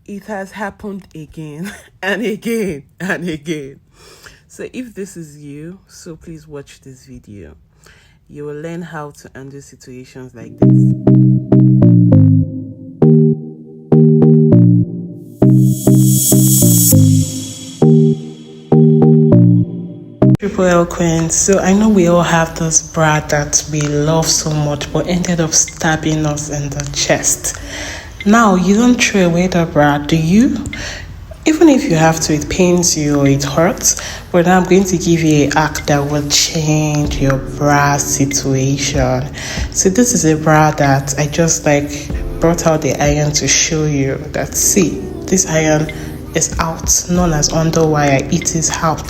it has happened again and again and again. So if this is you, so please watch this video. You will learn how to handle situations like this. Triple eloquence. So I know we all have this bra that we love so much but ended up stabbing us in the chest. Now you don't throw away the bra, do you? Even if you have to, it pains you or it hurts. But now I'm going to give you an hack that will change your bra situation. So this is a bra that I just brought out the iron to show you that, see, this iron is out, known as underwire. It is out.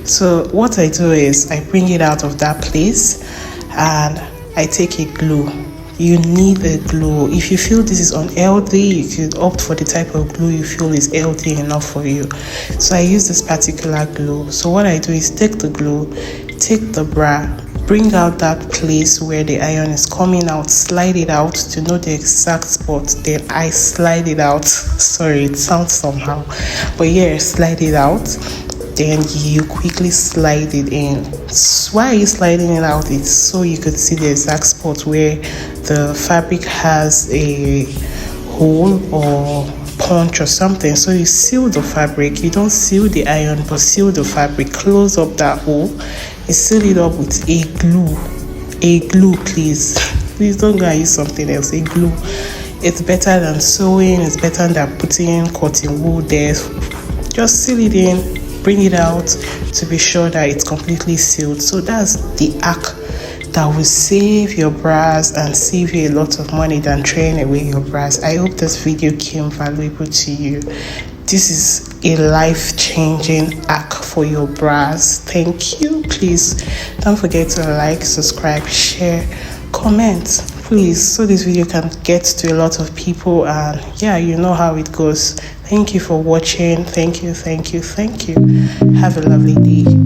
So what I do is I bring it out of that place and I take a glue. You need a glue. If you feel this is unhealthy, you could opt for the type of glue you feel is healthy enough for you. So I use this particular glue. So what I do is take the glue, take the bra, bring out that place where the iron is coming out, slide it out to know the exact spot. Then I slide it out. Sorry, it sounds somehow, but yeah, slide it out. Then you quickly slide it in. Why are you sliding it out? It's so you could see the exact spot where the fabric has a hole or punch or something. So you seal the fabric. You don't seal the iron, but seal the fabric. Close up that hole. You seal it up with a glue. A glue, please. Please don't go and use something else. A glue. It's better than sewing. It's better than putting cotton wool there. Just seal it in. Bring it out to be sure that it's completely sealed. So that's the hack that will save your bras and save you a lot of money than throwing away your bras. I hope this video came valuable to you. This is a life-changing hack for your bras. Thank you. Please don't forget to like, subscribe, share, comment, please, so this video can get to a lot of people. And yeah, you know how it goes. Thank you for watching. Thank you. Have a lovely day.